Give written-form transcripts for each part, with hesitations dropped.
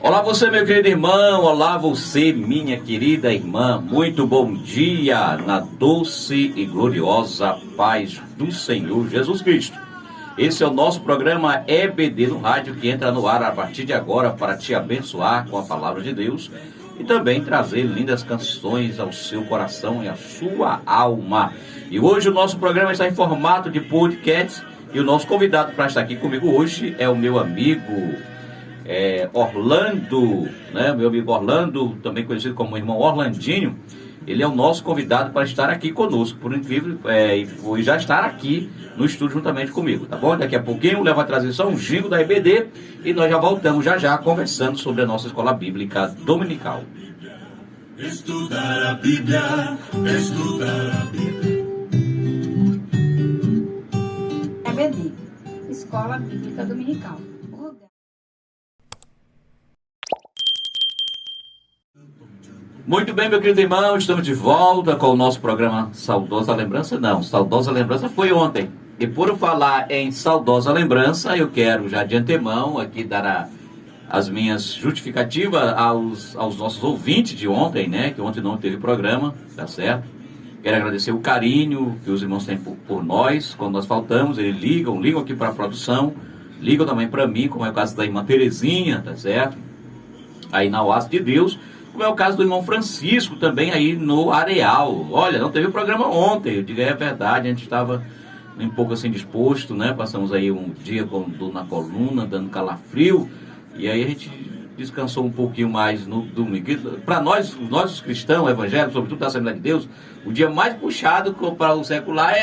Olá você, meu querido irmão, olá você, minha querida irmã, muito bom dia na doce e gloriosa paz do Senhor Jesus Cristo. Esse é o nosso programa EBD no rádio, que entra no ar a partir de agora para te abençoar com a palavra de Deus e também trazer lindas canções ao seu coração e à sua alma. E hoje o nosso programa está em formato de podcast e o nosso convidado para estar aqui comigo hoje é o meu amigo Orlando, né? Meu amigo Orlando, também conhecido como irmão Orlandinho. Ele é o nosso convidado para estar aqui conosco, por incrível, e já estar aqui no estúdio juntamente comigo, tá bom? Daqui a pouquinho o Léo vai trazer só um jingle da EBD e nós já voltamos já conversando sobre a nossa escola bíblica dominical. Estudar a Bíblia, estudar a Bíblia. EBD, Escola Bíblica Dominical. Muito bem, meu querido irmão, estamos de volta com o nosso programa Saudosa Lembrança. Não, Saudosa Lembrança foi ontem. E por falar em Saudosa Lembrança, eu quero já de antemão aqui dar as minhas justificativas aos nossos ouvintes de ontem, né? Que ontem não teve programa, tá certo? Quero agradecer o carinho que os irmãos têm por nós. Quando nós faltamos, eles ligam aqui para a produção, ligam também para mim, como é o caso da irmã Terezinha, tá certo? Aí na Oásis de Deus. Como é o caso do irmão Francisco, também aí no Areal. Olha, não teve programa ontem, eu digo, é verdade, a gente estava um pouco assim disposto, né? Passamos aí um dia com dor na coluna, dando calafrio, e aí a gente descansou um pouquinho mais no domingo. Para nós os cristãos evangélicos, sobretudo da Assembleia de Deus, o dia mais puxado para o secular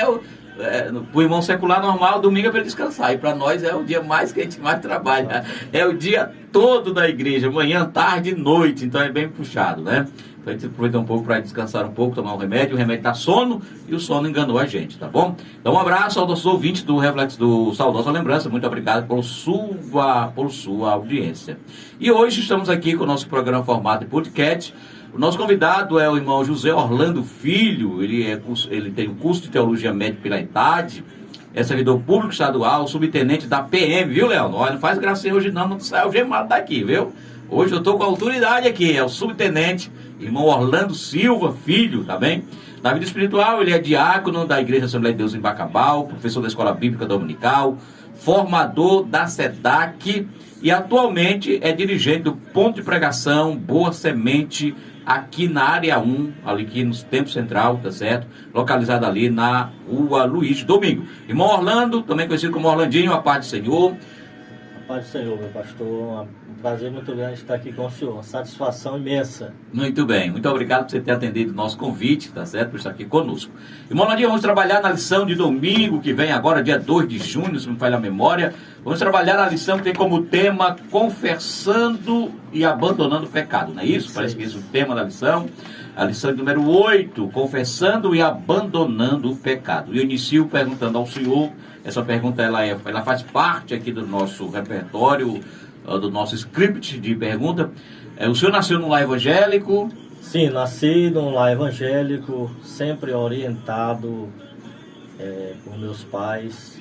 para o irmão secular normal, domingo é para ele descansar. E para nós é o dia mais que a gente mais trabalha. É o dia todo da igreja, manhã, tarde e noite. Então é bem puxado, né? Então a gente aproveita um pouco para descansar um pouco, tomar um remédio. O remédio dá sono e o sono enganou a gente, tá bom? Então um abraço aos nossos ouvintes do Reflexo do Saudosa Lembrança. Muito obrigado por sua audiência. E hoje estamos aqui com o nosso programa formato de podcast. O nosso convidado é o irmão José Orlando Filho. Ele tem o curso de Teologia Médica pela ETAD, é servidor público estadual, subtenente da PM, viu, Léo? Não faz gracinha hoje não sai o gemado daqui, viu? Hoje eu estou com a autoridade aqui, é o subtenente, irmão Orlando Silva Filho, tá bem? Na vida espiritual, ele é diácono da Igreja Assembleia de Deus em Bacabal, professor da Escola Bíblica Dominical, formador da SEDAC e atualmente é dirigente do Ponto de Pregação Boa Semente, aqui na área 1, ali aqui no Templo Central, tá certo? Localizado ali na rua Luiz Domingo. Irmão Orlando, também conhecido como Orlandinho, a paz do Senhor. A paz do Senhor, meu pastor. Um prazer muito grande estar aqui com o senhor. Uma satisfação imensa. Muito bem, muito obrigado por você ter atendido o nosso convite, tá certo? Por estar aqui conosco. Irmão Orlandinho, vamos trabalhar na lição de domingo, que vem agora, dia 2 de junho, se me falha a memória. Vamos trabalhar na lição que tem como tema confessando e abandonando o pecado, não é isso? Parece que esse é o tema da lição. A lição número 8, confessando e abandonando o pecado. E eu inicio perguntando ao senhor, essa pergunta ela faz parte aqui do nosso repertório, do nosso script de pergunta. O senhor nasceu num lar evangélico? Sim, nasci num lar evangélico, sempre orientado por meus pais.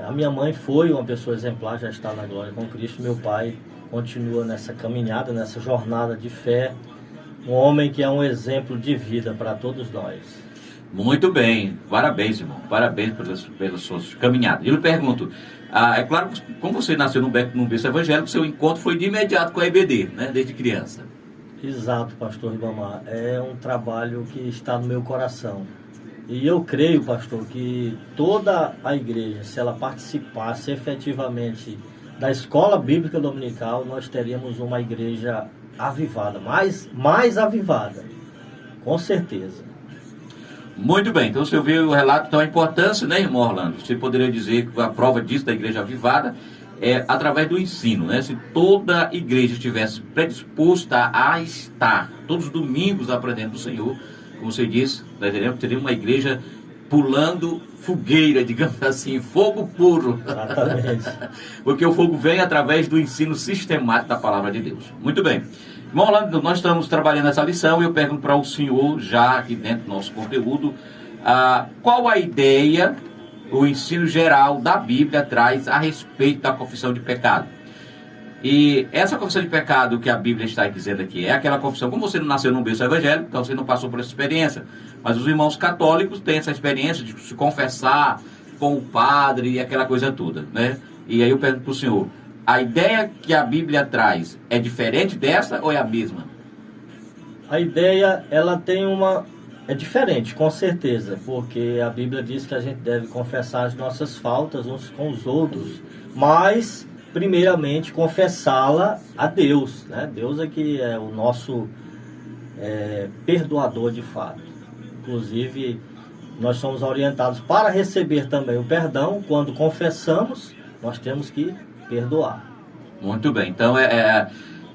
A minha mãe foi uma pessoa exemplar, já está na glória com Cristo. Meu pai continua nessa caminhada, nessa jornada de fé. Um homem que é um exemplo de vida para todos nós. Muito bem, parabéns, irmão. Parabéns pelas suas caminhadas. Eu lhe pergunto, é claro que como você nasceu num berço evangélico, seu encontro foi de imediato com a EBD, né? Desde criança. Exato, pastor Ribamar. É um trabalho que está no meu coração. E eu creio, pastor, que toda a igreja, se ela participasse efetivamente da escola bíblica dominical, nós teríamos uma igreja avivada, mais avivada, com certeza. Muito bem, então você ouviu o relato, então a importância, né, irmão Orlando? Você poderia dizer que a prova disso da igreja avivada é através do ensino, né? Se toda igreja estivesse predisposta a estar todos os domingos aprendendo do Senhor, como você disse, nós teríamos uma igreja pulando fogueira, digamos assim, fogo puro. Exatamente. Porque o fogo vem através do ensino sistemático da palavra de Deus. Muito bem. Irmão Orlando, nós estamos trabalhando essa lição e eu pergunto para o senhor, já aqui dentro do nosso conteúdo, qual a ideia, o ensino geral da Bíblia traz a respeito da confissão de pecado? E essa confissão de pecado que a Bíblia está dizendo aqui é aquela confissão, como você não nasceu num berço evangélico, então você não passou por essa experiência, mas os irmãos católicos têm essa experiência de se confessar com o padre e aquela coisa toda, né? E aí eu pergunto para o senhor, a ideia que a Bíblia traz é diferente dessa ou é a mesma? A ideia, ela tem é diferente, com certeza, porque a Bíblia diz que a gente deve confessar as nossas faltas uns com os outros, mas, primeiramente, confessá-la a Deus, né? Deus é que é o nosso perdoador de fato. Inclusive, nós somos orientados para receber também o perdão. Quando confessamos, nós temos que perdoar. Muito bem, então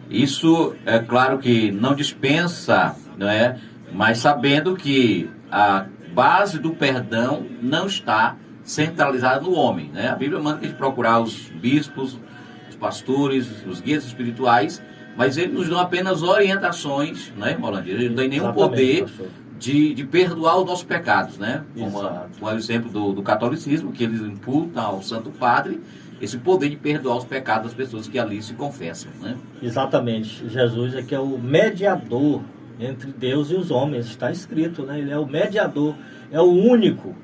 isso é claro que não dispensa, não é? Mas sabendo que a base do perdão não está centralizada no homem, né? A Bíblia manda que a gente procurar os bispos, os pastores, os guias espirituais, mas eles nos dão apenas orientações, né, Molandir? Eles não têm nenhum poder de perdoar os nossos pecados, né? Como o exemplo do catolicismo, que eles imputam ao Santo Padre esse poder de perdoar os pecados das pessoas que ali se confessam, né? Exatamente. Jesus é que é o mediador entre Deus e os homens, está escrito, né? Ele é o mediador, é o único.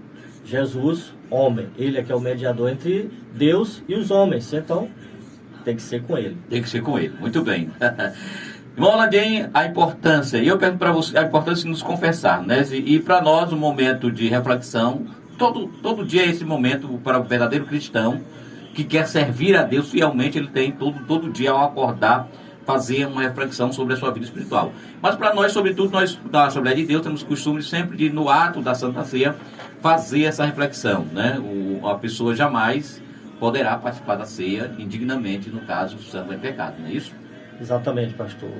Jesus, homem, ele é que é o mediador entre Deus e os homens, então tem que ser com ele. Tem que ser com ele, muito bem. Irmão Landim, a importância, e eu pergunto para você, a importância de nos confessar, né? E para nós, um momento de reflexão, todo dia é esse momento para o verdadeiro cristão, que quer servir a Deus fielmente, ele tem todo dia ao acordar, fazer uma reflexão sobre a sua vida espiritual. Mas para nós, sobretudo, nós da Assembleia de Deus, temos o costume sempre de, no ato da Santa Ceia, fazer essa reflexão, né? A pessoa jamais poderá participar da ceia indignamente, no caso, estando em pecado, não é isso? Exatamente, pastor.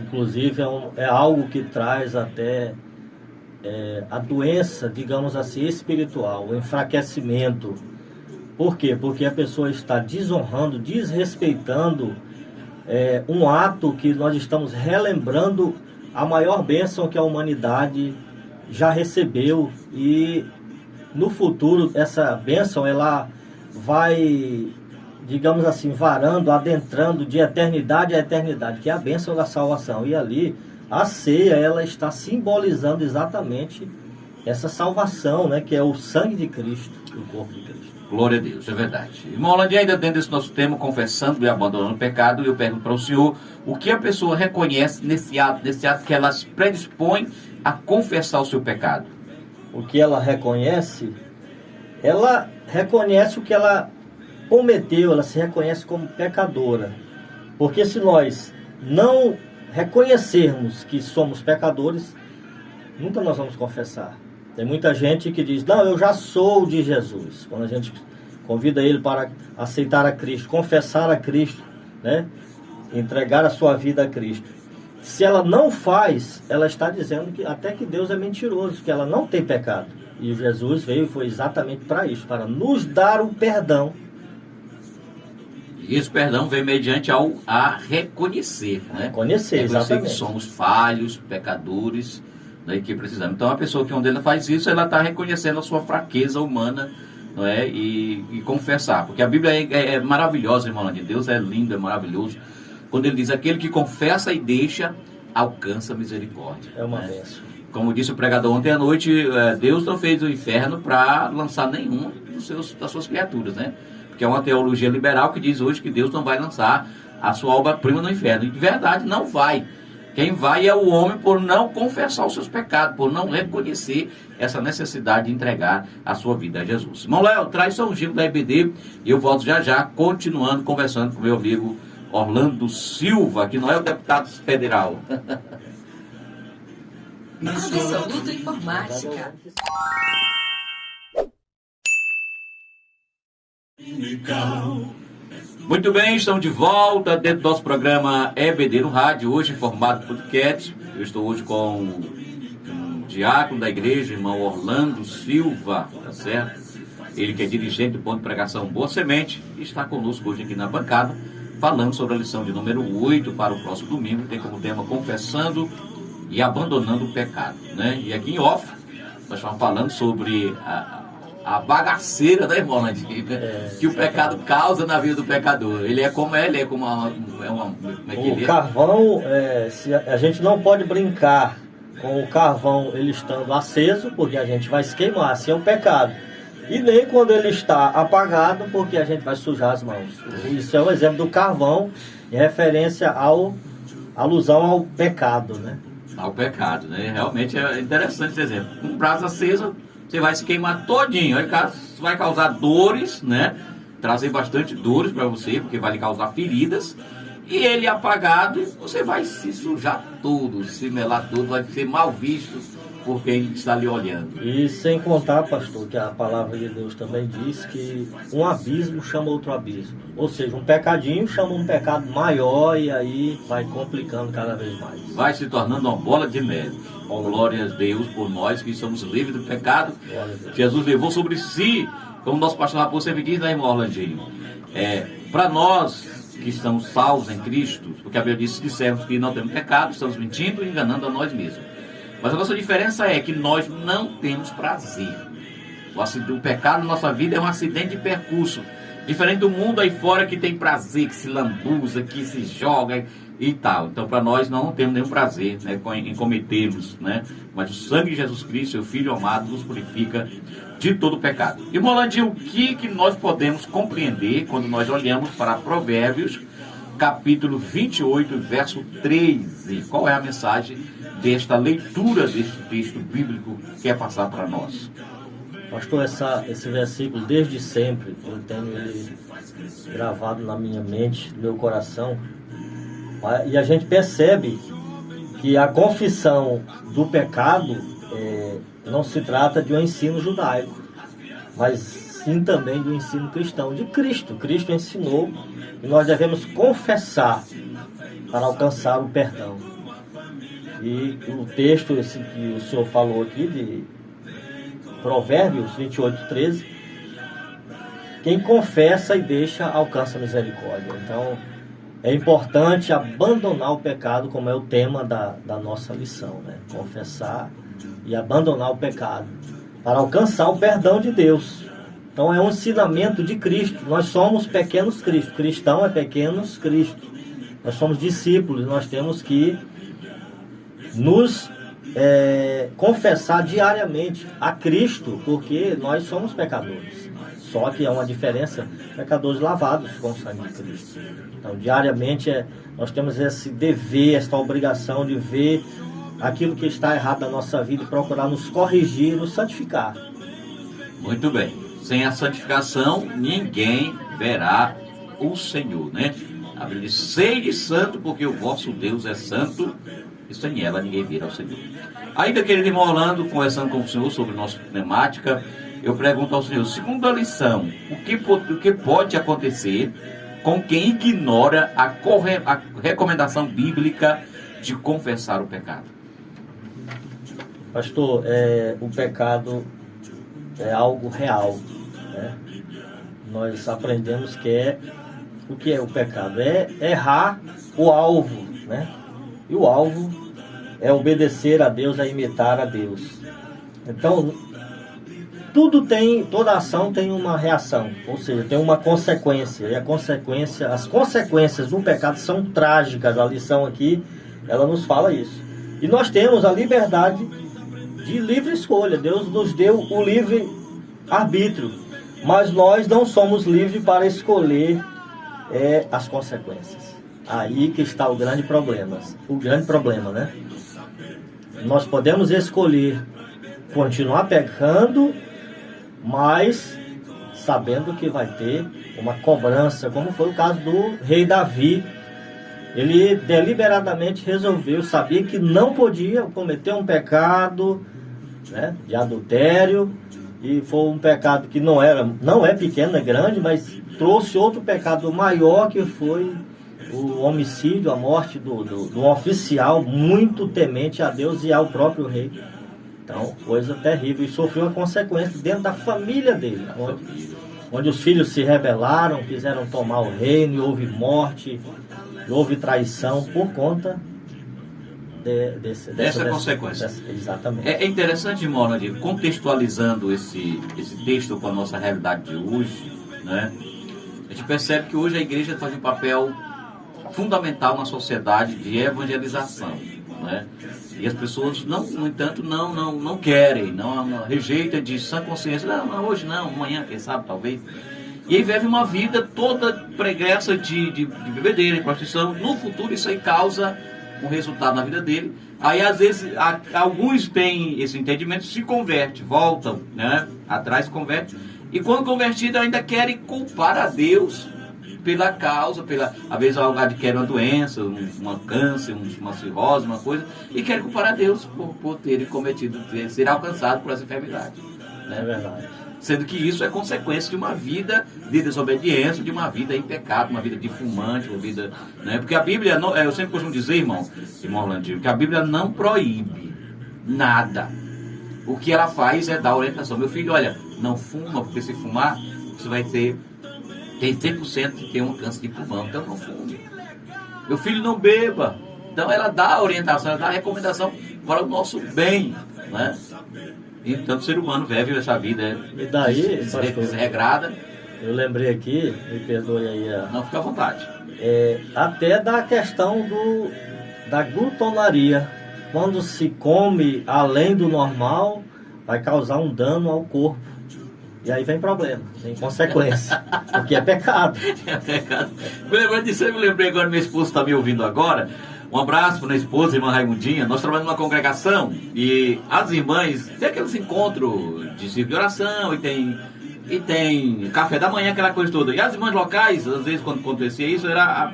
Inclusive, é algo que traz até a doença, digamos assim, espiritual, o enfraquecimento. Por quê? Porque a pessoa está desonrando, desrespeitando um ato que nós estamos relembrando a maior bênção que a humanidade já recebeu, e no futuro essa bênção ela vai, digamos assim, varando, adentrando de eternidade a eternidade, que é a bênção da salvação. E ali a ceia, ela está simbolizando exatamente essa salvação, né, que é o sangue de Cristo, o corpo de Cristo. Glória a Deus, é verdade. Irmão Holandia, ainda dentro desse nosso tema, confessando e abandonando o pecado, eu pergunto para o senhor, o que a pessoa reconhece nesse ato que ela se predispõe a confessar o seu pecado? O que ela reconhece o que ela cometeu, ela se reconhece como pecadora. Porque se nós não reconhecermos que somos pecadores, nunca nós vamos confessar. Tem muita gente que diz, não, eu já sou de Jesus. Quando a gente convida ele para aceitar a Cristo, confessar a Cristo, né? Entregar a sua vida a Cristo. Se ela não faz, ela está dizendo que até que Deus é mentiroso, que ela não tem pecado. E Jesus veio e foi exatamente para isso, para nos dar o perdão. E esse perdão vem mediante a reconhecer, né? Reconhecer, exatamente. Que somos falhos, pecadores, né, que precisamos. Então a pessoa que onde ela faz isso, ela está reconhecendo a sua fraqueza humana, não é? E confessar, porque a Bíblia é maravilhosa, irmão de Deus, é lindo, é maravilhoso, quando ele diz, aquele que confessa e deixa, alcança misericórdia. É uma né? bênção. Como disse o pregador ontem à noite, Deus não fez o inferno para lançar nenhum das suas criaturas, né? Porque é uma teologia liberal que diz hoje que Deus não vai lançar a sua obra-prima no inferno. E de verdade não vai. Quem vai é o homem por não confessar os seus pecados, por não reconhecer essa necessidade de entregar a sua vida a Jesus. Irmão Léo, traz só um giro da EBD e eu volto já, continuando conversando com meu amigo Orlando Silva, que não é o deputado federal. Absoluto Informática. Muito bem, estamos de volta dentro do nosso programa EBD no Rádio, hoje em formato podcast. Eu estou hoje com um diácono da igreja, irmão Orlando Silva, tá certo? Ele que é dirigente do ponto de pregação Boa Semente, e está conosco hoje aqui na bancada, falando sobre a lição de número 8 para o próximo domingo, que tem como tema Confessando e Abandonando o Pecado, né? E aqui em off, nós estamos falando sobre a bagaceira, né, irmão Landinho? Que o pecado causa na vida do pecador. Ele é como como é que O ele é? carvão, se a gente não pode brincar com o carvão ele estando aceso, porque a gente vai se queimar, assim é o pecado. E nem quando ele está apagado, porque a gente vai sujar as mãos. Isso é o exemplo do carvão, em referência alusão ao pecado, né? Ao pecado, né? Realmente é interessante esse exemplo. Com brasa acesa, você vai se queimar todinho. Aí vai causar dores, né? Trazer bastante dores para você, porque vai lhe causar feridas. E ele apagado, você vai se sujar tudo, se melar tudo, vai ser mal visto por quem está lhe olhando. E sem contar, pastor, que a palavra de Deus também diz que um abismo chama outro abismo. Ou seja, um pecadinho chama um pecado maior e aí vai complicando cada vez mais. Vai se tornando uma bola de neve. Glória a Deus por nós que somos livres do pecado. Jesus levou sobre si, como nosso pastor Raposo sempre diz, né, irmão Orlandinho? Para nós que estamos salvos em Cristo, porque a Bíblia diz que dissermos que não temos pecado, estamos mentindo e enganando a nós mesmos. Mas a nossa diferença é que nós não temos prazer. O pecado na nossa vida é um acidente de percurso. Diferente do mundo aí fora que tem prazer, que se lambuza, que se joga e tal. Então para nós não temos nenhum prazer, né, em cometermos, né? Mas o sangue de Jesus Cristo, seu Filho amado, nos purifica de todo pecado. E Molandinho, o que nós podemos compreender quando nós olhamos para Provérbios, capítulo 28, verso 13? Qual é a mensagem desta leitura deste texto bíblico que quer passar para nós? Pastor, esse versículo, desde sempre, eu tenho ele gravado na minha mente, no meu coração. E a gente percebe que a confissão do pecado não se trata de um ensino judaico, mas sim também do ensino cristão, de Cristo. Cristo ensinou que nós devemos confessar para alcançar o perdão. E o texto esse que o senhor falou aqui, de Provérbios 28, 13, quem confessa e deixa, alcança misericórdia. Então, é importante abandonar o pecado, como é o tema da nossa lição, né? Confessar e abandonar o pecado, para alcançar o perdão de Deus. Então, é um ensinamento de Cristo. Nós somos pequenos Cristo. Cristão é pequenos Cristo. Nós somos discípulos, nós temos que nos confessar diariamente a Cristo, porque nós somos pecadores. Só que há uma diferença, pecadores lavados com o sangue de Cristo. Então, diariamente, nós temos esse dever, essa obrigação de ver aquilo que está errado na nossa vida e procurar nos corrigir, nos santificar. Muito bem. Sem a santificação, ninguém verá o Senhor, né? A Bíblia diz, sede santo, porque o vosso Deus é santo, e sem ela ninguém vira ao Senhor. Ainda, querido irmão Orlando, conversando com o senhor sobre nossa temática, eu pergunto ao senhor, segundo a lição, o que pode acontecer com quem ignora a recomendação bíblica de confessar o pecado? Pastor, o pecado é algo real, né? Nós aprendemos o que é o pecado? É errar o alvo, né? E o alvo é obedecer a Deus, é imitar a Deus. Então, toda ação tem uma reação, ou seja, tem uma consequência. E as consequências do pecado são trágicas. A lição aqui, ela nos fala isso. E nós temos a liberdade de livre escolha. Deus nos deu o livre arbítrio, mas nós não somos livres para escolher as consequências. Aí que está o grande problema, né? Nós podemos escolher continuar pecando, mas sabendo que vai ter uma cobrança, como foi o caso do rei Davi. Ele deliberadamente resolveu, sabia que não podia cometer um pecado, né, de adultério, e foi um pecado que não é pequeno, é grande, mas trouxe outro pecado maior, que foi o homicídio, a morte do oficial muito temente a Deus e ao próprio rei. Então, coisa terrível. E sofreu a consequência dentro da família dele, onde os filhos se rebelaram, quiseram tomar o reino, e houve morte, houve traição por conta dessa consequência. Exatamente. É interessante, irmão, contextualizando esse texto com a nossa realidade de hoje, né? A gente percebe que hoje a igreja faz um papel fundamental na sociedade de evangelização, né? E as pessoas, no entanto, não querem, não rejeitam de sã consciência. Não, hoje não, amanhã, quem sabe, talvez. E aí vive uma vida toda pregressa de bebedeira, de prostituição. No futuro isso aí causa um resultado na vida dele. Aí às vezes alguns têm esse entendimento, se convertem, voltam, né, atrás, se convertem. E quando convertido ainda querem culpar a Deus pela causa, às vezes alguém adquire uma doença, um câncer, uma cirrose, uma coisa, e querem culpar a Deus por terem cometido, ser alcançado por essa enfermidade, né? É verdade. Sendo que isso é consequência de uma vida de desobediência, de uma vida em pecado, uma vida de fumante, uma vida, né? Porque a Bíblia, eu sempre costumo dizer, irmão Orlandinho, que a Bíblia não proíbe nada. O que ela faz é dar orientação. Meu filho, olha, não fuma, porque se fumar, você vai tem 100% de ter um câncer de pulmão, então não fume. Meu filho, não beba. Então ela dá a orientação, ela dá a recomendação para o nosso bem, né? Então o ser humano vive essa vida E daí, desregrada. eu lembrei aqui, me perdoe aí, Não, fica à vontade. até da questão da glutonaria. Quando se come além do normal, vai causar um dano ao corpo. E aí vem problema, vem consequência, porque é pecado. É pecado. Me lembrando disso, eu me lembrei agora, minha esposa está me ouvindo agora. Um abraço para minha esposa, irmã Raimundinha. Nós trabalhamos numa congregação e as irmãs tem aqueles encontros de círculo de oração e tem café da manhã, aquela coisa toda. E as irmãs locais, às vezes quando acontecia isso, era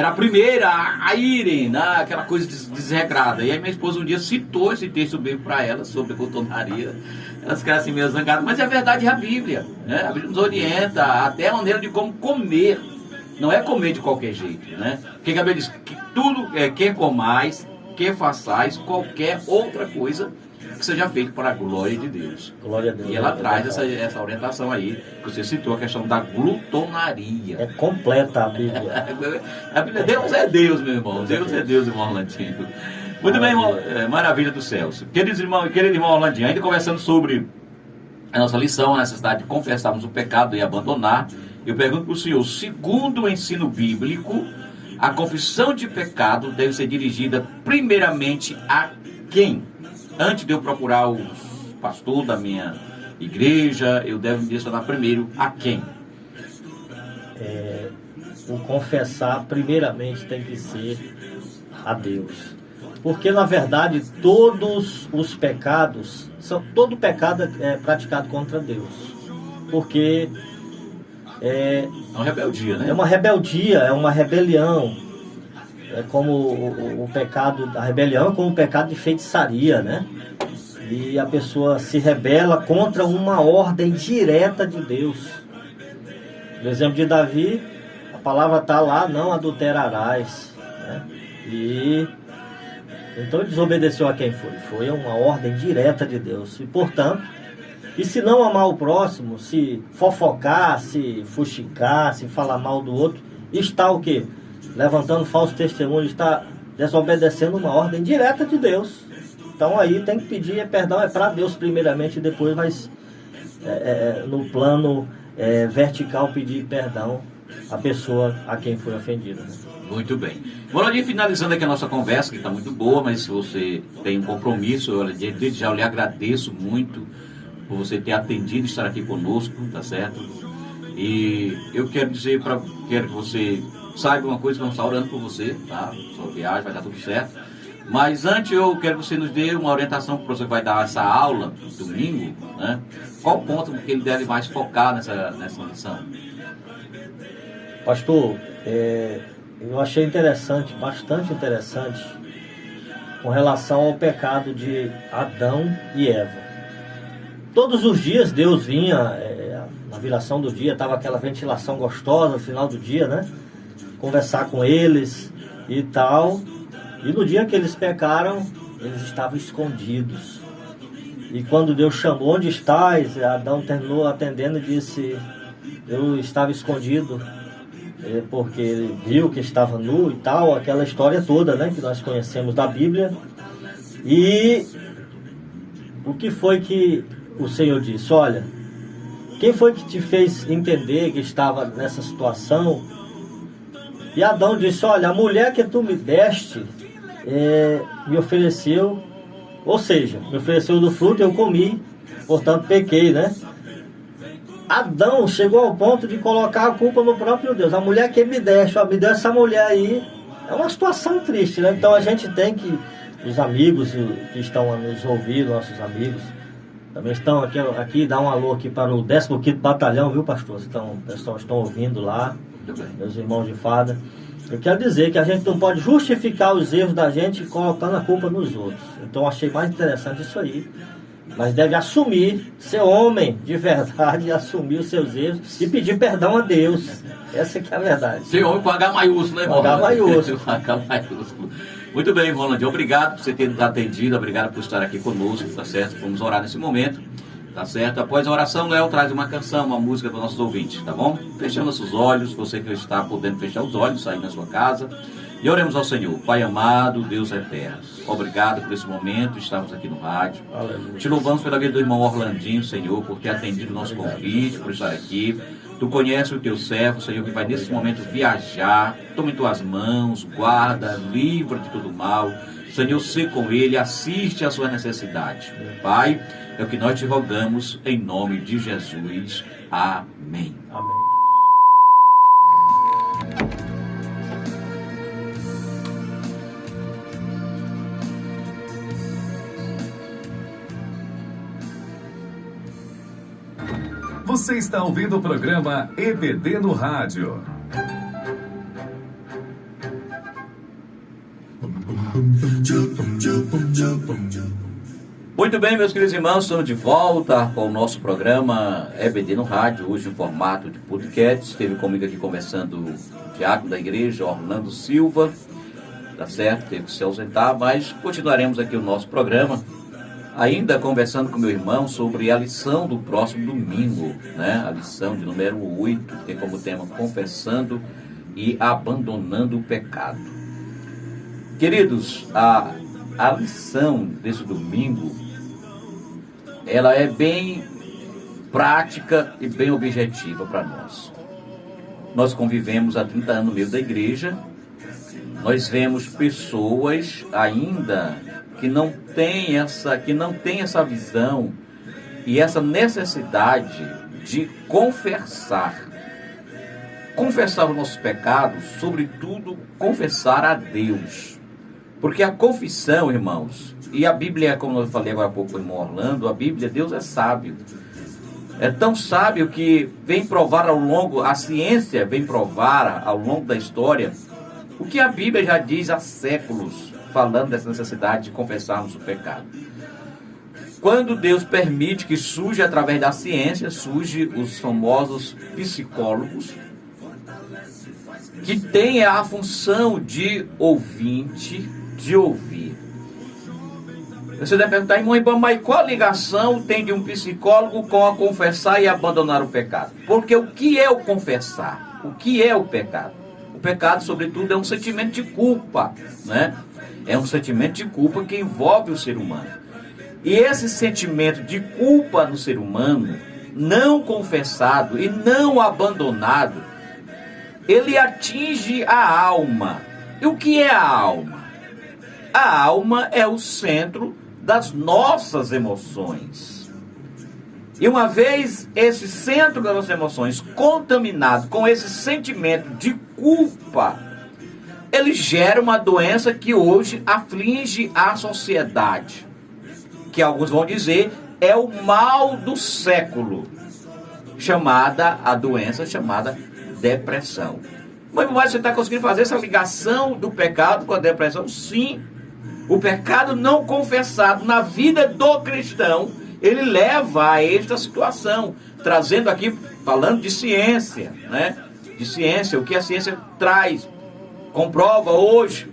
a primeira a irem, né, aquela coisa desregrada. E aí minha esposa um dia citou esse texto bíblico para ela sobre glutonaria. Elas ficaram assim meio zangadas, mas é verdade, é a Bíblia, né? A Bíblia nos orienta até a maneira de como comer. Não é comer de qualquer jeito, né? Porque a Bíblia diz que tudo que comais, que façais, qualquer outra coisa que seja feito para a glória de Deus. Glória a Deus. E ela traz essa orientação aí, que você citou, a questão da glutonaria. É completa a Bíblia. A Bíblia, Deus é Deus, meu irmão. Deus é Deus, irmão Orlandinho. Muito bem, irmão, maravilha do céu. Querido irmão Orlandinho, ainda conversando sobre a nossa lição, a necessidade de confessarmos o pecado e abandonar, eu pergunto para o senhor, segundo o ensino bíblico, a confissão de pecado deve ser dirigida primeiramente a quem? Antes de eu procurar o pastor da minha igreja, eu devo me direcionar primeiro a quem? O confessar primeiramente tem que ser a Deus. Porque na verdade todos os pecados, todo pecado é praticado contra Deus. Porque é uma rebeldia, né? É uma rebeldia, é uma rebelião. É como o pecado, a rebelião é como o pecado de feitiçaria, né? E a pessoa se rebela contra uma ordem direta de Deus. No exemplo de Davi, a palavra está lá, não adulterarás, né? E então ele desobedeceu a quem foi? Foi uma ordem direta de Deus. E portanto, e se não amar o próximo, se fofocar, se fuxicar, se falar mal do outro, está o quê? Levantando falso testemunho, está desobedecendo uma ordem direta de Deus. Então aí tem que pedir perdão, é para Deus primeiramente, e depois vai no plano vertical pedir perdão à pessoa a quem foi ofendida, né? Muito bem. Moradinho, finalizando aqui a nossa conversa, que está muito boa, mas se você tem um compromisso, desde já eu lhe agradeço muito por você ter atendido, estar aqui conosco, tá certo? E eu quero quero que você saiba uma coisa, que vamos estar orando por você, tá? Sua viagem vai dar tudo certo. Mas antes eu quero que você nos dê uma orientação para você que vai dar essa aula domingo, né? Qual ponto que ele deve mais focar nessa lição? Pastor, eu achei interessante, bastante interessante, com relação ao pecado de Adão e Eva. Todos os dias Deus vinha, na viração do dia, estava aquela ventilação gostosa no final do dia, né? Conversar com eles e tal. E no dia que eles pecaram, eles estavam escondidos. E quando Deus chamou, onde estás? Adão terminou atendendo e disse, eu estava escondido porque ele viu que estava nu e tal, aquela história toda, né, que nós conhecemos da Bíblia. E o que foi que o Senhor disse? Olha, quem foi que te fez entender que estava nessa situação? E Adão disse, olha, a mulher que tu me deste me ofereceu, ou seja, me ofereceu do fruto, eu comi, portanto pequei, né? Adão chegou ao ponto de colocar a culpa no próprio Deus. A mulher que me deste, ó, me deu essa mulher aí. É uma situação triste, né? Então a gente tem que, os amigos que estão a nos ouvir, nossos amigos, também estão aqui, dá um alô aqui para o 15º Batalhão, viu, pastor? Pessoal, estão ouvindo lá, meus irmãos de farda. Eu quero dizer que a gente não pode justificar os erros da gente colocando a culpa nos outros. Então eu achei mais interessante isso aí. Mas deve assumir, ser homem de verdade, assumir os seus erros e pedir perdão a Deus. Essa que é a verdade. Ser homem com H maiúsculo, né, irmão? H maiúsculo. H maiúsculo. Muito bem, Roland. Obrigado por você ter nos atendido. Obrigado por estar aqui conosco, tá certo? Vamos orar nesse momento, tá certo? Após a oração, Léo traz uma canção, uma música para os nossos ouvintes, tá bom? Fechando os seus olhos, você que está podendo fechar os olhos, sair da sua casa. E oremos ao Senhor. Pai amado, Deus eterno, obrigado por esse momento, estamos aqui no rádio. Aleluia. Te louvamos pela vida do irmão Orlandinho, Senhor, por ter atendido o nosso convite, por estar aqui. Tu conheces o teu servo, Senhor, que vai nesse momento viajar. Toma em tuas mãos, guarda, livra de todo mal. Senhor, se com ele, assiste às suas necessidades. Pai, é o que nós te rogamos em nome de Jesus. Amém. Amém. Você está ouvindo o programa EBD no Rádio. Muito bem, meus queridos irmãos, estamos de volta com o nosso programa EBD no Rádio, hoje em formato de podcast. Esteve comigo aqui conversando o diácono da igreja, Orlando Silva, tá certo? Teve que se ausentar, mas continuaremos aqui o nosso programa. Ainda conversando com meu irmão sobre a lição do próximo domingo, né? A lição de número 8, que tem como tema confessando e abandonando o pecado. Queridos, a lição desse domingo, ela é bem prática e bem objetiva para nós. Nós convivemos há 30 anos no meio da igreja, nós vemos pessoas ainda que não tem essa visão e essa necessidade de confessar os nossos pecados, sobretudo confessar a Deus. Porque a confissão, irmãos, e a Bíblia, como eu falei agora há pouco com o irmão Orlando, a Bíblia, Deus é sábio. É tão sábio que a ciência vem provar ao longo da história o que a Bíblia já diz há séculos, falando dessa necessidade de confessarmos o pecado. Quando Deus permite que surja através da ciência, surge os famosos psicólogos, que têm a função de ouvinte, de ouvir. Você deve perguntar, irmão, mas qual ligação tem de um psicólogo com a confessar e abandonar o pecado? Porque o que é o confessar? O que é o pecado? O pecado, sobretudo, é um sentimento de culpa, né? É um sentimento de culpa que envolve o ser humano. E esse sentimento de culpa no ser humano, não confessado e não abandonado, ele atinge a alma. E o que é a alma? A alma é o centro das nossas emoções. E uma vez esse centro das nossas emoções contaminado com esse sentimento de culpa, ele gera uma doença que hoje aflige a sociedade, que alguns vão dizer é o mal do século, a doença chamada depressão. Mas você está conseguindo fazer essa ligação do pecado com a depressão? Sim. O pecado não confessado na vida do cristão, ele leva a esta situação, trazendo aqui, falando de ciência, né? De ciência, o que a ciência traz, comprova hoje,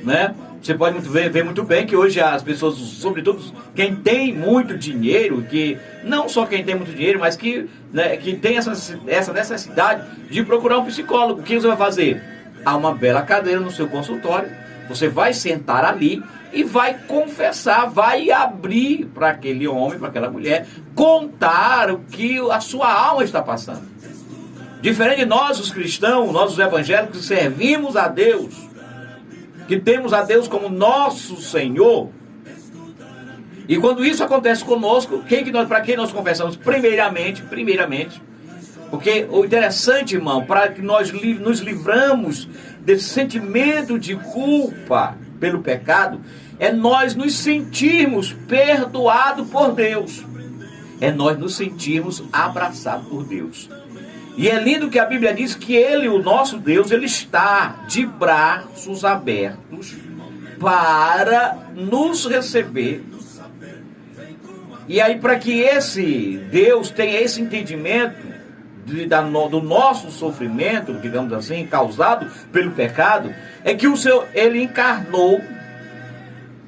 né? Você pode ver muito bem que hoje as pessoas, sobretudo quem tem muito dinheiro, que não só quem tem muito dinheiro, mas que, né, que tem essa necessidade de procurar um psicólogo. O que você vai fazer? Há uma bela cadeira no seu consultório, você vai sentar ali e vai confessar, vai abrir para aquele homem, para aquela mulher, contar o que a sua alma está passando. Diferente de nós, os cristãos, nós os evangélicos, que servimos a Deus, que temos a Deus como nosso Senhor. E quando isso acontece conosco, para quem nós confessamos? Primeiramente, porque o interessante, irmão, para que nós nos livramos desse sentimento de culpa pelo pecado, é nós nos sentirmos perdoados por Deus, é nós nos sentirmos abraçados por Deus. E é lindo que a Bíblia diz que Ele, o nosso Deus, Ele está de braços abertos para nos receber. E aí, para que esse Deus tenha esse entendimento do nosso sofrimento, digamos assim, causado pelo pecado, é que Ele encarnou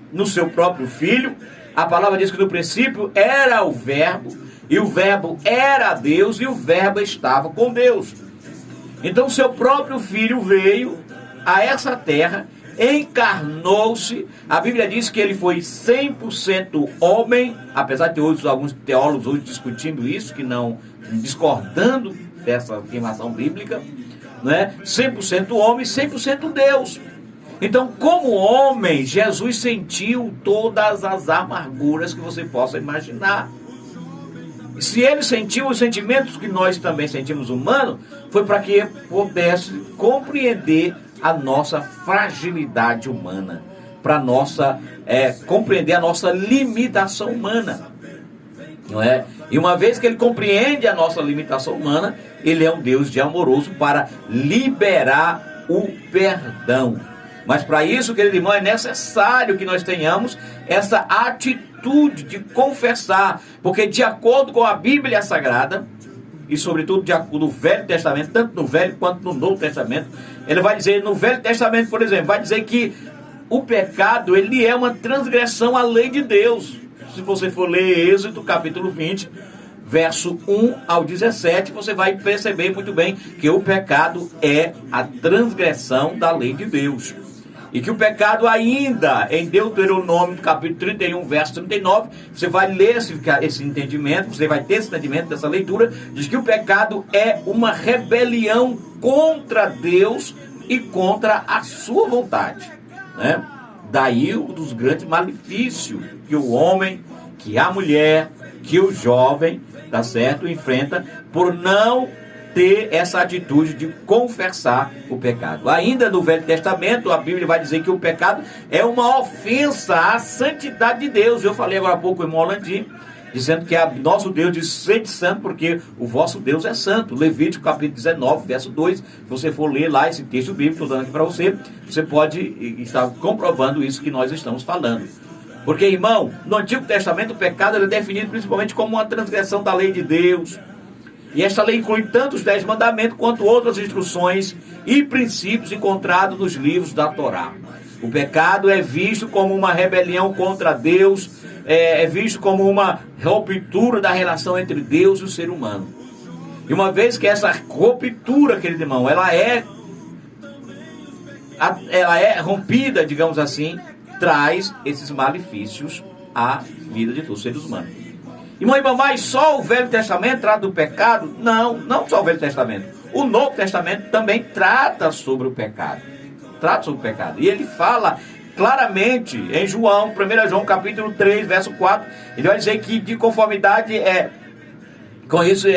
no seu próprio Filho. A palavra diz que no princípio era o Verbo, e o Verbo era Deus, e o Verbo estava com Deus. Então seu próprio Filho veio a essa terra, encarnou-se. A Bíblia diz que ele foi 100% homem, apesar de ter hoje alguns teólogos hoje discutindo isso, que não, discordando dessa afirmação bíblica, né? 100% homem, 100% Deus. Então, como homem, Jesus sentiu todas as amarguras que você possa imaginar. Se ele sentiu os sentimentos que nós também sentimos humanos, foi para que pudesse compreender a nossa fragilidade humana, para compreender a nossa limitação humana, não é? E uma vez que ele compreende a nossa limitação humana, ele é um Deus de amoroso para liberar o perdão. Mas para isso, querido irmão, é necessário que nós tenhamos essa atitude de confessar, porque de acordo com a Bíblia Sagrada, e sobretudo de acordo com o Velho Testamento, tanto no Velho quanto no Novo Testamento, ele vai dizer, no Velho Testamento, por exemplo, vai dizer que o pecado, ele é uma transgressão à lei de Deus. Se você for ler Êxodo, capítulo 20, verso 1 ao 17, você vai perceber muito bem que o pecado é a transgressão da lei de Deus. E que o pecado ainda, em Deuteronômio, capítulo 31, verso 39, você vai ler esse entendimento, você vai ter esse entendimento dessa leitura, diz que o pecado é uma rebelião contra Deus e contra a sua vontade, né? Daí um dos grandes malefícios que o homem, que a mulher, que o jovem, tá certo, enfrenta por não ter essa atitude de confessar o pecado. Ainda no Velho Testamento, a Bíblia vai dizer que o pecado é uma ofensa à santidade de Deus. Eu falei agora há pouco, o irmão Landim, dizendo que nosso Deus diz sede santo, porque o vosso Deus é santo. Levítico capítulo 19, verso 2, se você for ler lá esse texto bíblico, estou dando aqui para você, você pode estar comprovando isso que nós estamos falando. Porque, irmão, no Antigo Testamento o pecado ele é definido principalmente como uma transgressão da lei de Deus. E esta lei inclui tanto os 10 mandamentos quanto outras instruções e princípios encontrados nos livros da Torá. O pecado é visto como uma rebelião contra Deus, é visto como uma ruptura da relação entre Deus e o ser humano. E uma vez que essa ruptura, querido irmão, ela é rompida, digamos assim, traz esses malefícios à vida de todos os seres humanos. Irmão, mas só o Velho Testamento trata do pecado? Não só o Velho Testamento. O Novo Testamento também trata sobre o pecado. Trata sobre o pecado. E ele fala claramente em 1 João capítulo 3, verso 4, ele vai dizer que de conformidade com isso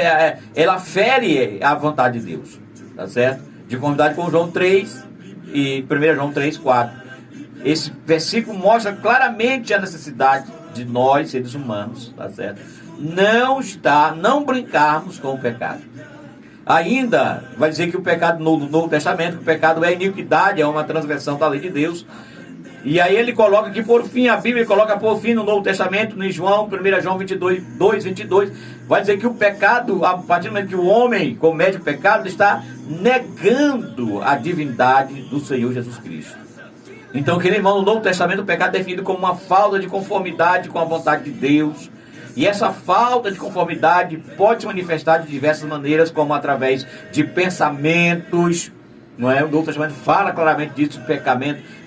ela fere a vontade de Deus. Tá certo? De conformidade com João 3 e 1 João 3, 4. Esse versículo mostra claramente a necessidade de nós, seres humanos, tá certo? Não brincarmos com o pecado. Ainda vai dizer que o pecado no Novo Testamento, que o pecado é iniquidade, é uma transgressão da lei de Deus. E aí ele coloca que por fim, a Bíblia coloca por fim no Novo Testamento, em João, 1 João 22, vai dizer que o pecado, a partir do momento que o homem comete o pecado, ele está negando a divindade do Senhor Jesus Cristo. Então, querido irmão, no Novo Testamento o pecado é definido como uma falta de conformidade com a vontade de Deus. E essa falta de conformidade pode se manifestar de diversas maneiras, como através de pensamentos, não é? O Novo Testamento fala claramente disso,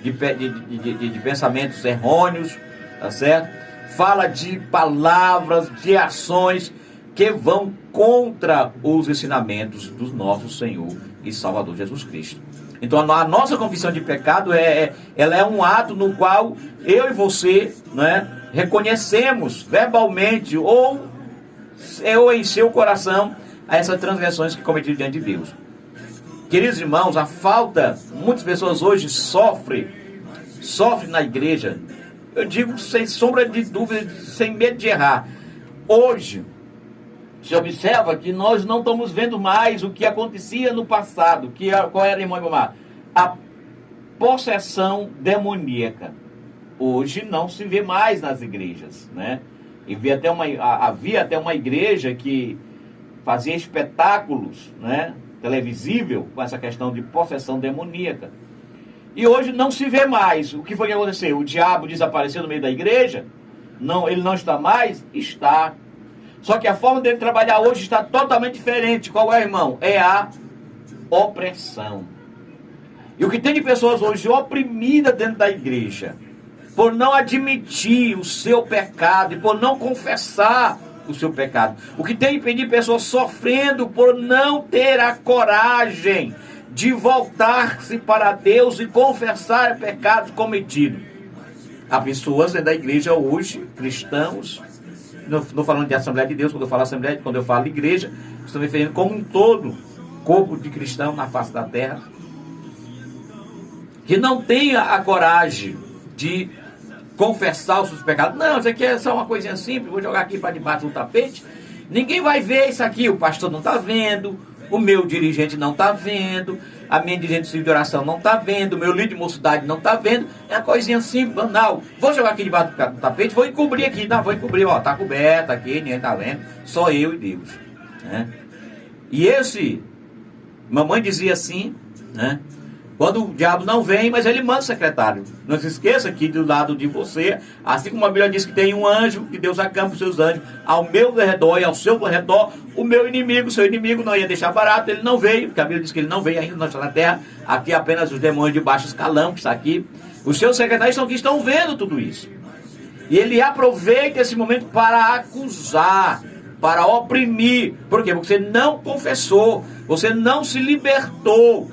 de pensamentos errôneos, tá certo? Fala de palavras, de ações que vão contra os ensinamentos do nosso Senhor e Salvador Jesus Cristo. Então a nossa confissão de pecado ela é um ato no qual eu e você, né, reconhecemos verbalmente ou em seu coração essas transgressões que cometimos diante de Deus. Queridos irmãos, a falta, muitas pessoas hoje sofrem na igreja, eu digo sem sombra de dúvida, sem medo de errar. Hoje, se observa que nós não estamos vendo mais o que acontecia no passado. Qual era, irmão Ibamar? A possessão demoníaca. Hoje não se vê mais nas igrejas, né? E havia até uma igreja que fazia espetáculos, né, televisível com essa questão de possessão demoníaca. E hoje não se vê mais. O que foi que aconteceu? O diabo desapareceu no meio da igreja? Não, ele não está mais? Está. Só que a forma dele trabalhar hoje está totalmente diferente. Qual é, irmão? É a opressão. E o que tem de pessoas hoje oprimidas dentro da igreja, por não admitir o seu pecado e por não confessar o seu pecado. O que tem de pessoas sofrendo por não ter a coragem de voltar-se para Deus e confessar pecados cometidos. Há pessoas dentro da igreja hoje, cristãos, não estou falando de Assembleia de Deus, quando eu falo Assembleia, quando eu falo igreja, estou me referindo como um todo, corpo de cristão na face da terra, que não tenha a coragem de confessar os seus pecados. Não, isso aqui é só uma coisinha simples, vou jogar aqui para debaixo do tapete, ninguém vai ver isso aqui, o pastor não está vendo, o meu dirigente não está vendo, a minha dirigente civil de oração não está vendo, o meu líder de mocidade não está vendo, é uma coisinha simples, banal. Vou jogar aqui debaixo do tapete, vou encobrir aqui, não, vou encobrir, ó, está coberto aqui, ninguém está vendo, só eu e Deus, né? E mamãe dizia assim, né? Quando o diabo não vem, mas ele manda o secretário. Não se esqueça que do lado de você, assim como a Bíblia diz que tem um anjo, que Deus acampa os seus anjos ao meu redor e ao seu redor, o meu inimigo, seu inimigo não ia deixar barato, ele não veio, porque a Bíblia diz que ele não veio ainda, não está na terra, aqui apenas os demônios de baixo escalão que está aqui. Os seus secretários são que estão vendo tudo isso. E ele aproveita esse momento para acusar, para oprimir. Por quê? Porque você não confessou, você não se libertou.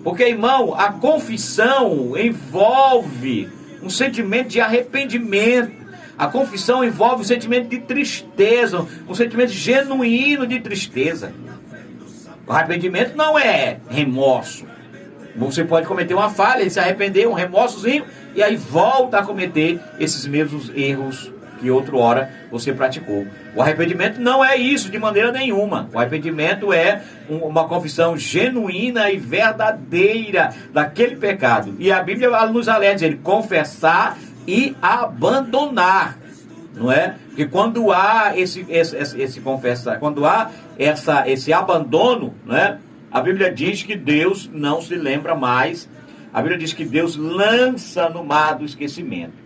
Porque, irmão, a confissão envolve um sentimento de arrependimento. A confissão envolve um sentimento de tristeza, um sentimento genuíno de tristeza. O arrependimento não é remorso. Você pode cometer uma falha e se arrepender, um remorsozinho, e aí volta a cometer esses mesmos erros que outrora você praticou. O arrependimento não é isso de maneira nenhuma. O arrependimento é uma confissão genuína e verdadeira daquele pecado. E a Bíblia nos alerta, ele confessar e abandonar, não é? Porque quando há esse confessar, quando há esse abandono, não é? A Bíblia diz que Deus não se lembra mais. A Bíblia diz que Deus lança no mar do esquecimento.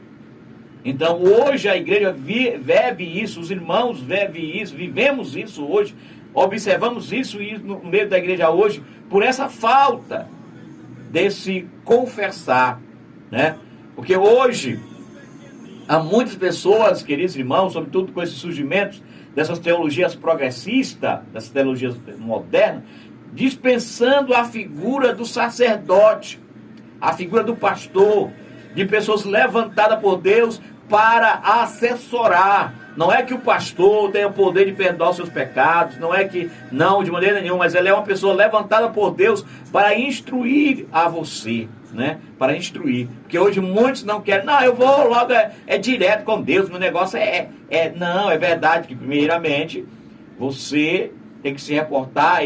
Então hoje a igreja vive isso, os irmãos vivem isso, vivemos isso hoje, observamos isso no meio da igreja hoje, por essa falta desse confessar, né? Porque hoje há muitas pessoas, queridos irmãos, sobretudo com esses surgimentos dessas teologias progressistas, dessas teologias modernas, dispensando a figura do sacerdote, a figura do pastor, de pessoas levantadas por Deus para assessorar. Não é que o pastor tenha o poder de perdoar os seus pecados, não é que, não, de maneira nenhuma, mas ele é uma pessoa levantada por Deus para instruir a você, né? Para instruir. Porque hoje muitos não querem, não, eu vou logo, é direto com Deus, meu negócio não, é verdade que primeiramente você tem que se reportar,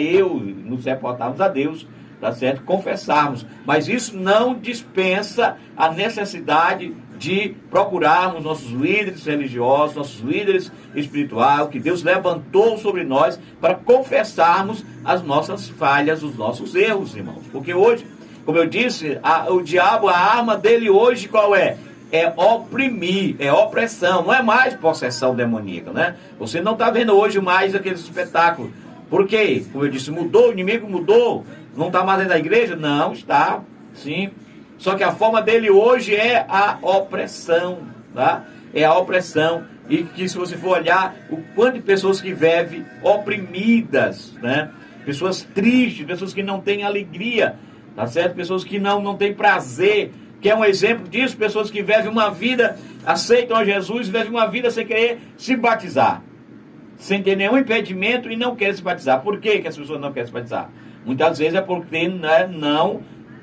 nos reportarmos a Deus, tá certo? Confessarmos. Mas isso não dispensa a necessidade de procurarmos nossos líderes religiosos, nossos líderes espirituais, que Deus levantou sobre nós para confessarmos as nossas falhas, os nossos erros, irmãos. Porque hoje, Como eu disse, o diabo, a arma dele hoje qual é? É oprimir, é opressão, não é mais possessão demoníaca, né? Você não está vendo hoje mais aqueles espetáculos. Por quê? Como eu disse, mudou, o inimigo mudou, não está mais dentro da igreja? Não, está, sim. Só que a forma dele hoje é a opressão, tá? É a opressão. E que se você for olhar, o quanto de pessoas que vivem oprimidas, né? Pessoas tristes, pessoas que não têm alegria, tá certo? Pessoas que não têm prazer, que é um exemplo disso, pessoas que vivem uma vida, aceitam a Jesus, vivem uma vida sem querer se batizar, sem ter nenhum impedimento e não querem se batizar. Por que as pessoas não querem se batizar? Muitas vezes é porque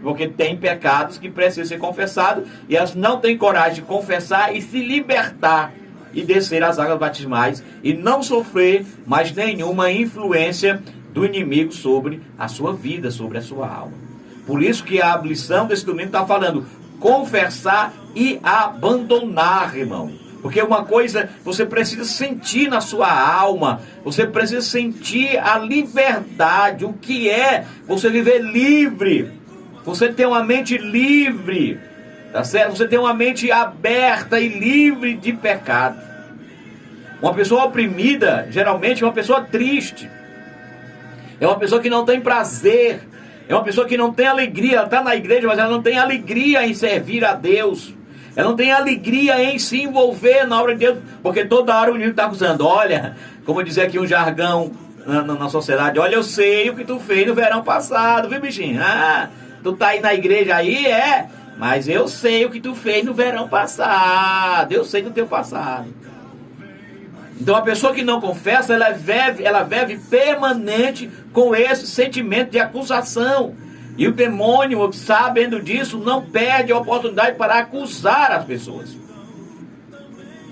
porque tem pecados que precisam ser confessados e elas não têm coragem de confessar e se libertar e descer as águas batismais e não sofrer mais nenhuma influência do inimigo sobre a sua vida, sobre a sua alma. Por isso que a lição desse domingo está falando confessar e abandonar, irmão. Porque uma coisa você precisa sentir na sua alma, você precisa sentir a liberdade, o que é você viver livre, você ter uma mente livre, tá certo? Você ter uma mente aberta e livre de pecado. Uma pessoa oprimida, geralmente, é uma pessoa triste, é uma pessoa que não tem prazer, é uma pessoa que não tem alegria. Ela está na igreja, mas ela não tem alegria em servir a Deus. Ela não tem alegria em se envolver na obra de Deus, porque toda hora o inimigo está acusando. Olha, como dizer aqui um jargão na sociedade, olha, eu sei o que tu fez no verão passado, viu, bichinho? Ah, tu tá aí na igreja aí, mas eu sei o que tu fez no verão passado, eu sei do teu passado. Então a pessoa que não confessa, ela vive permanente com esse sentimento de acusação. E o demônio, sabendo disso, não perde a oportunidade para acusar as pessoas.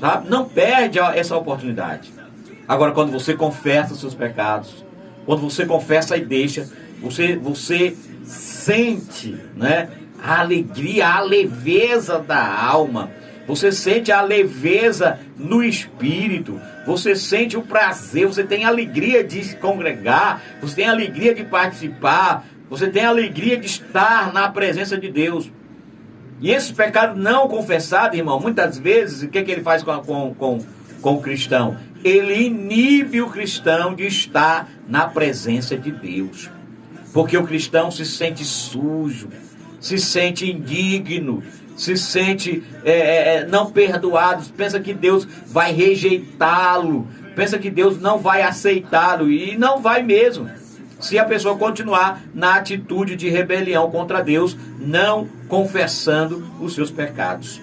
Sabe? Não perde essa oportunidade. Agora, quando você confessa os seus pecados, quando você confessa e deixa, você sente, né, a alegria, a leveza da alma. Você sente a leveza no espírito, você sente o prazer, você tem alegria de se congregar, você tem alegria de participar, você tem alegria de estar na presença de Deus. E esse pecado não confessado, irmão, muitas vezes, o que ele faz com o cristão? Ele inibe o cristão de estar na presença de Deus. Porque o cristão se sente sujo, se sente indigno, se sente não perdoado, pensa que Deus vai rejeitá-lo, pensa que Deus não vai aceitá-lo, e não vai mesmo, se a pessoa continuar na atitude de rebelião contra Deus, não confessando os seus pecados.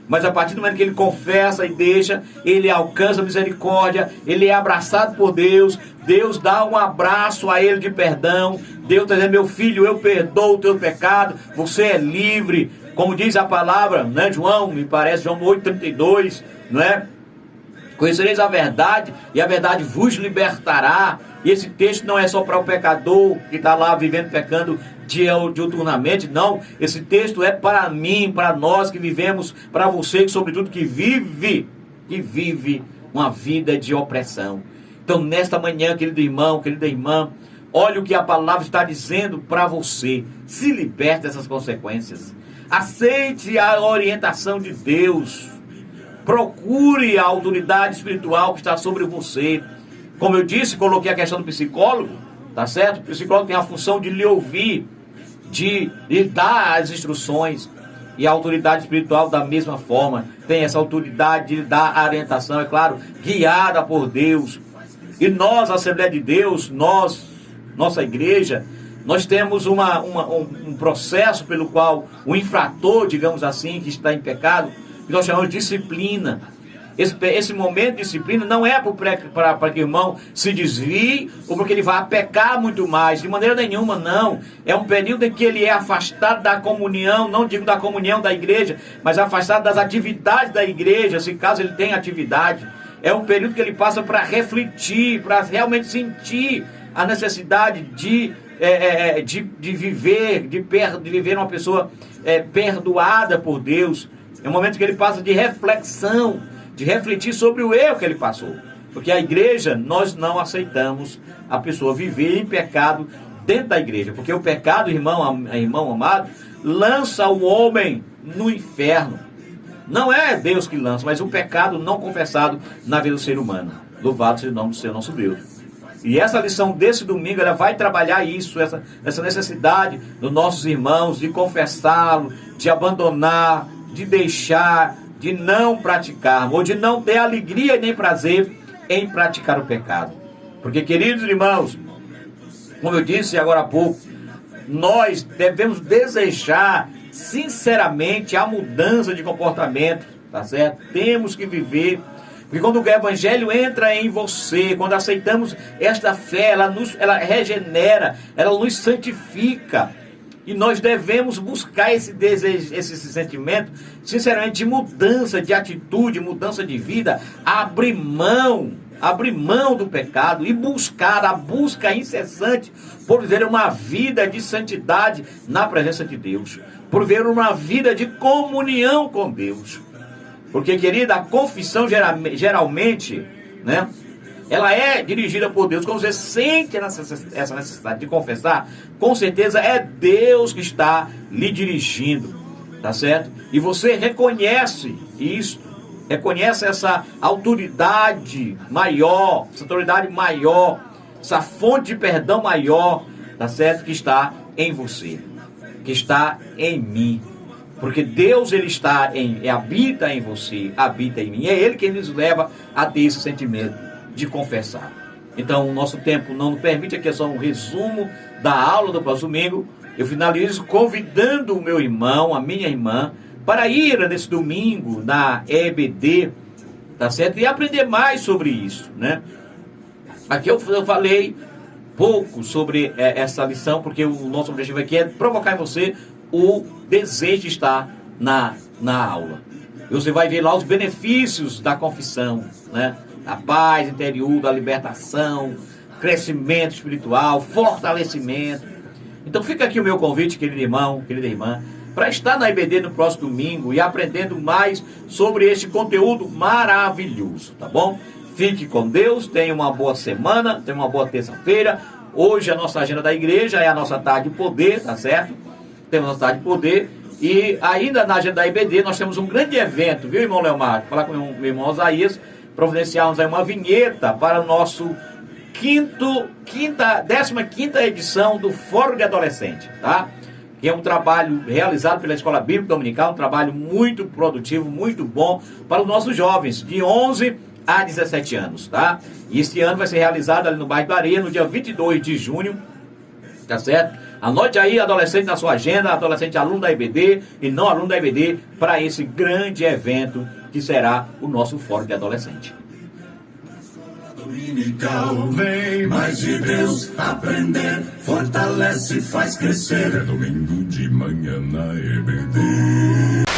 Mas a partir do momento que ele confessa e deixa, ele alcança a misericórdia, ele é abraçado por Deus, Deus dá um abraço a ele de perdão, Deus está dizendo, meu filho, eu perdoo o teu pecado, você é livre, como diz a palavra, né, João 8,32, não é? Conhecereis a verdade, e a verdade vos libertará. E esse texto não é só para o pecador que está lá vivendo, pecando diuturnamente, não. Esse texto é para mim, para nós que vivemos, para você, que sobretudo que vive uma vida de opressão. Então, nesta manhã, querido irmão, querida irmã, olha o que a palavra está dizendo para você. Se liberte dessas consequências. Aceite a orientação de Deus. Procure a autoridade espiritual que está sobre você. Como eu disse, coloquei a questão do psicólogo, tá certo? O psicólogo tem a função de lhe ouvir, de lhe dar as instruções. E a autoridade espiritual, da mesma forma, tem essa autoridade de lhe dar a orientação, é claro, guiada por Deus. E nós, a Assembleia de Deus, nossa igreja, nós temos um processo pelo qual o infrator, digamos assim, que está em pecado, que nós chamamos de disciplina. Esse momento de disciplina não é para que o irmão se desvie ou porque ele vá pecar muito mais, de maneira nenhuma, não. É um período em que ele é afastado da comunhão, não digo da comunhão da igreja, mas afastado das atividades da igreja, se caso ele tenha atividade. É um período que ele passa para refletir, para realmente sentir a necessidade de viver uma pessoa perdoada por Deus. É um momento que ele passa de reflexão, de refletir sobre o erro que ele passou. Porque a igreja, nós não aceitamos a pessoa viver em pecado dentro da igreja, porque o pecado, irmão amado, lança o homem no inferno. Não é Deus que lança, mas o pecado não confessado na vida do ser humano. Louvado seja o nome do Senhor nosso Deus. E essa lição desse domingo, ela vai trabalhar isso, essa necessidade dos nossos irmãos de confessá-lo, de abandonar, de deixar, de não praticar, ou de não ter alegria nem prazer em praticar o pecado. Porque, queridos irmãos, como eu disse agora há pouco, nós devemos desejar sinceramente a mudança de comportamento, tá certo? Temos que viver, porque quando o evangelho entra em você, quando aceitamos esta fé, ela regenera, ela nos santifica, e nós devemos buscar esse desejo, esse sentimento, sinceramente, de mudança de atitude, mudança de vida, abrir mão do pecado e buscar a busca incessante por viver uma vida de santidade na presença de Deus, por viver uma vida de comunhão com Deus. Porque, querida, a confissão geralmente, né, ela é dirigida por Deus. Quando você sente essa necessidade de confessar, com certeza é Deus que está lhe dirigindo, tá certo? E você reconhece isso, reconhece essa autoridade maior, essa fonte de perdão maior, tá certo? Que está em você, que está em mim. Porque Deus, ele habita em você, habita em mim. É Ele quem nos leva a ter esse sentimento de confessar. Então, o nosso tempo não nos permite, aqui é só um resumo da aula do próximo domingo. Eu finalizo convidando o meu irmão, a minha irmã, para ir nesse domingo na EBD, tá certo? E aprender mais sobre isso, né? Aqui eu falei pouco sobre essa lição, porque o nosso objetivo aqui é provocar em você o desejo de estar na aula. E você vai ver lá os benefícios da confissão, né? A paz interior, da libertação, crescimento espiritual, fortalecimento. Então fica aqui o meu convite, querido irmão, querida irmã, para estar na IBD no próximo domingo e aprendendo mais sobre este conteúdo maravilhoso, tá bom? Fique com Deus, tenha uma boa semana, tenha uma boa terça-feira. Hoje a nossa agenda da igreja é a nossa tarde de poder, tá certo? Temos a nossa tarde de poder. E ainda na agenda da IBD nós temos um grande evento, viu, irmão Leomar? Falar com o meu irmão Osaías, providenciarmos aí uma vinheta para o nosso 15ª edição do Fórum de Adolescente, tá? Que é um trabalho realizado pela Escola Bíblica Dominical, um trabalho muito produtivo, muito bom para os nossos jovens, de 11 a 17 anos, tá? E este ano vai ser realizado ali no bairro da Areia, no dia 22 de junho, tá certo? Anote aí, adolescente, na sua agenda, adolescente aluno da IBD e não aluno da IBD, para esse grande evento que será o nosso Fórum de Adolescente. Dominical, vem mais de Deus aprender, fortalece, faz crescer. É domingo de manhã na EBD.